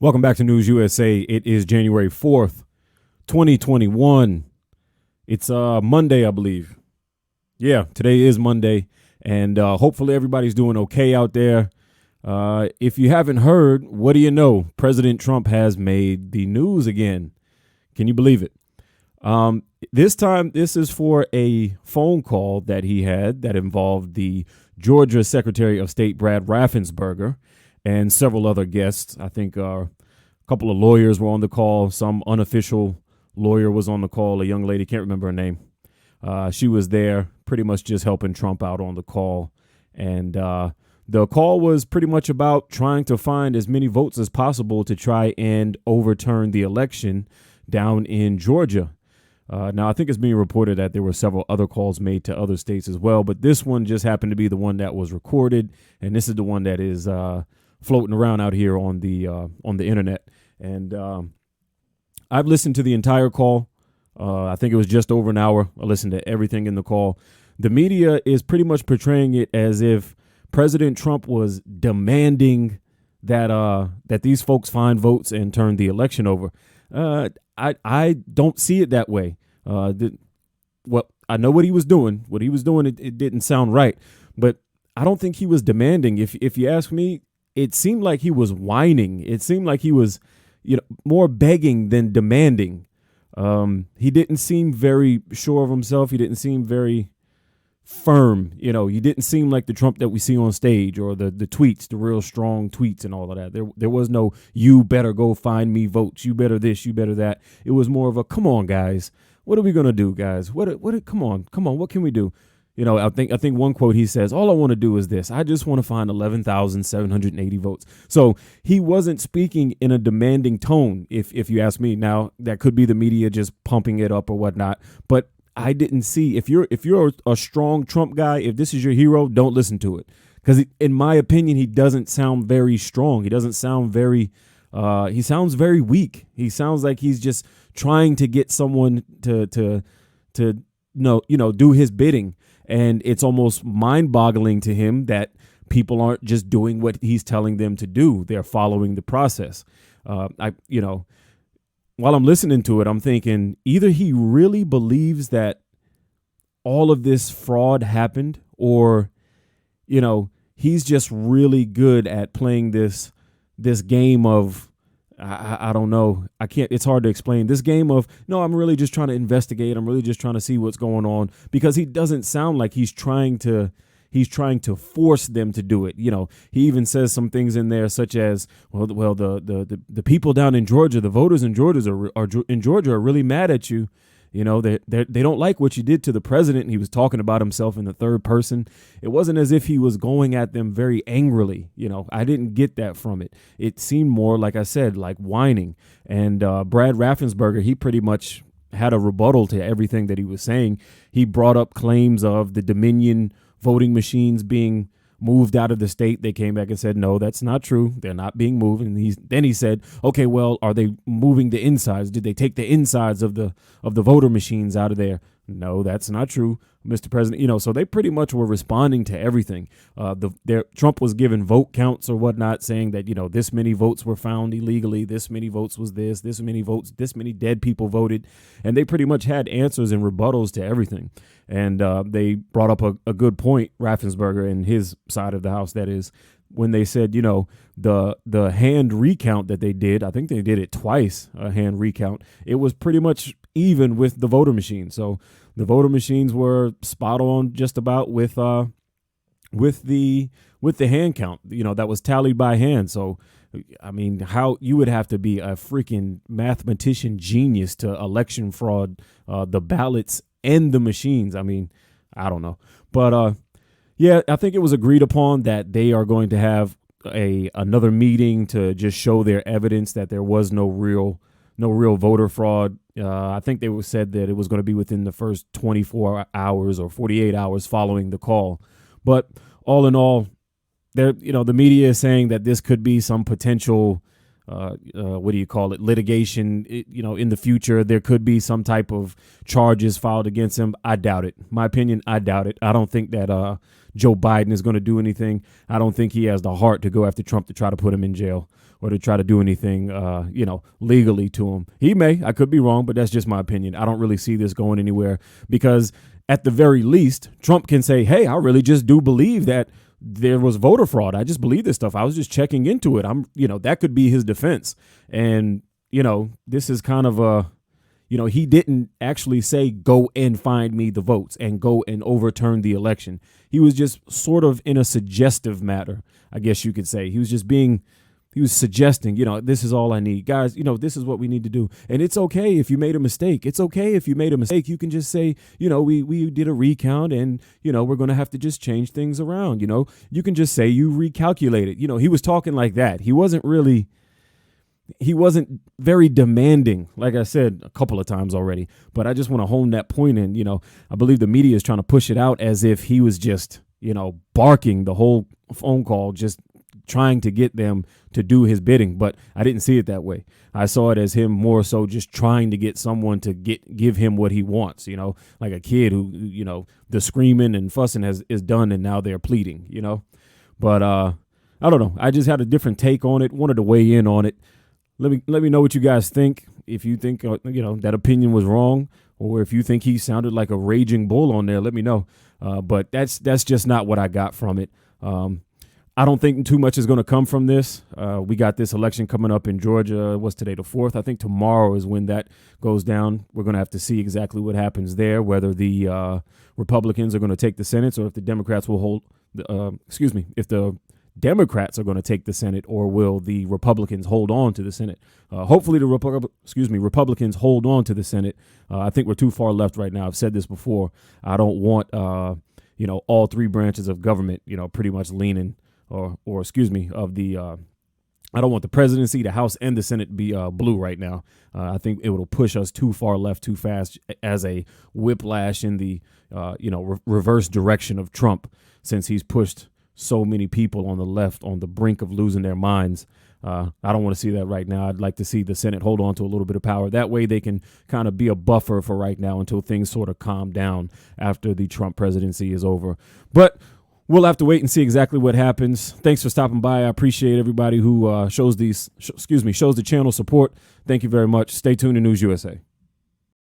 Welcome back to News USA. It is January 4th, 2021. It's Monday, I believe. Yeah, today is Monday, and hopefully everybody's doing okay out there. If you haven't heard, what do you know? President Trump has made the news again. Can you believe it? This time, this is for a phone call that he had that involved the Georgia Secretary of State, Brad Raffensperger, and several other guests. I think a couple of lawyers were on the call. Some unofficial lawyer was on the call, a young lady, can't remember her name. She was there pretty much just helping Trump out on the call. And the call was pretty much about trying to find as many votes as possible to try and overturn the election down in Georgia. Now, I think it's being reported that there were several other calls made to other states as well, but this one just happened to be the one that was recorded, and this is the one that is floating around out here on the internet. And I've listened to the entire call. I think it was just over an hour. I listened to everything in the call. The media is pretty much portraying it as if President Trump was demanding that these folks find votes and turn the election over. I don't see it that way. I know what he was doing. What he was doing, it didn't sound right, but I don't think he was demanding. If you ask me, it seemed like he was whining. It seemed like he was, more begging than demanding. He didn't seem very sure of himself. He didn't seem very firm. He didn't seem like the Trump that we see on stage or the tweets, the real strong tweets and all of that. There was no, you better go find me votes. You better this, you better that. It was more of a, come on, guys. What are we going to do, guys? Come on. What can we do? I think one quote he says, all I want to do is this. I just want to find 11,780 votes. So he wasn't speaking in a demanding tone, if you ask me. Now, that could be the media just pumping it up or whatnot. But I didn't see, if you're a strong Trump guy, if this is your hero, don't listen to it. Because in my opinion, he doesn't sound very strong. He doesn't sound very, he sounds very weak. He sounds like he's just trying to get someone to do his bidding. And it's almost mind-boggling to him that people aren't just doing what he's telling them to do. They're following the process. While I'm listening to it, I'm thinking either he really believes that all of this fraud happened, or, he's just really good at playing this game of, I don't know. It's hard to explain this game of, no, I'm really just trying to investigate. I'm really just trying to see what's going on, because he doesn't sound like he's trying to force them to do it. He even says some things in there such as, well, the people down in Georgia, the voters in Georgia are really mad at you. They don't like what you did to the president. And he was talking about himself in the third person. It wasn't as if he was going at them very angrily. I didn't get that from it. It seemed more, like I said, like whining. And Brad Raffensperger, he pretty much had a rebuttal to everything that he was saying. He brought up claims of the Dominion voting machines being moved out of the state. They came back and said, no, that's not true. They're not being moved. And then he said, okay, well, are they moving the insides? Did they take the insides of the voter machines out of there? No, that's not true, Mr. President. So they pretty much were responding to everything. Trump was given vote counts or whatnot, saying that, this many votes were found illegally. This many votes was this many votes, this many dead people voted. And they pretty much had answers and rebuttals to everything. And they brought up a good point, Raffensperger and his side of the house, that is, when they said, the hand recount that they did, I think they did it twice, a hand recount. It was pretty much even with the voter machine. So the voter machines were spot on just about with the hand count, that was tallied by hand. So, I mean, how you would have to be a freaking mathematician genius to election fraud the ballots and the machines. I mean, I don't know. But yeah, I think it was agreed upon that they are going to have another meeting to just show their evidence that there was no real voter fraud. I think they said that it was going to be within the first 24 hours or 48 hours following the call. But all in all, the media is saying that this could be some potential, litigation. In the future, there could be some type of charges filed against him. I doubt it. My opinion, I doubt it. I don't think that Joe Biden is going to do anything. I don't think he has the heart to go after Trump to try to put him in jail. or to try to do anything, legally to him. He may. I could be wrong, but that's just my opinion. I don't really see this going anywhere because at the very least, Trump can say, hey, I really just do believe that there was voter fraud. I just believe this stuff. I was just checking into it. That could be his defense. And, this is kind of he didn't actually say, go and find me the votes and go and overturn the election. He was just sort of in a suggestive matter, I guess you could say. He was suggesting, this is all I need. Guys, this is what we need to do. And it's okay if you made a mistake. It's okay if you made a mistake. You can just say, we did a recount and, we're going to have to just change things around. You can just say you recalculated. He was talking like that. He wasn't very demanding, like I said a couple of times already, but I just want to hone that point in. I believe the media is trying to push it out as if he was just, barking the whole phone call, just trying to get them to do his bidding. But I didn't see it that way. I saw it as him more so just trying to get someone to give him what he wants, like a kid who, the screaming and fussing is done and now they're pleading, But I don't know. I just had a different take on it, wanted to weigh in on it. Let me know what you guys think. If you think, that opinion was wrong, or if you think he sounded like a raging bull on there, let me know. But that's just not what I got from it. I don't think too much is going to come from this. We got this election coming up in Georgia. What's today, the 4th? I think tomorrow is when that goes down. We're going to have to see exactly what happens there, whether the Republicans are going to take the Senate or if the Democrats will hold, if the Democrats are going to take the Senate, or will the Republicans hold on to the Senate? Hopefully the Republicans hold on to the Senate. I think we're too far left right now. I've said this before. I don't want, all three branches of government, pretty much leaning I don't want the presidency, the House, and the Senate to be blue right now. I think it will push us too far left too fast as a whiplash in the, reverse direction of Trump, since he's pushed so many people on the left on the brink of losing their minds. I don't want to see that right now. I'd like to see the Senate hold on to a little bit of power. That way they can kind of be a buffer for right now until things sort of calm down after the Trump presidency is over. But we'll have to wait and see exactly what happens. Thanks for stopping by. I appreciate everybody who shows the channel support. Thank you very much. Stay tuned to News USA.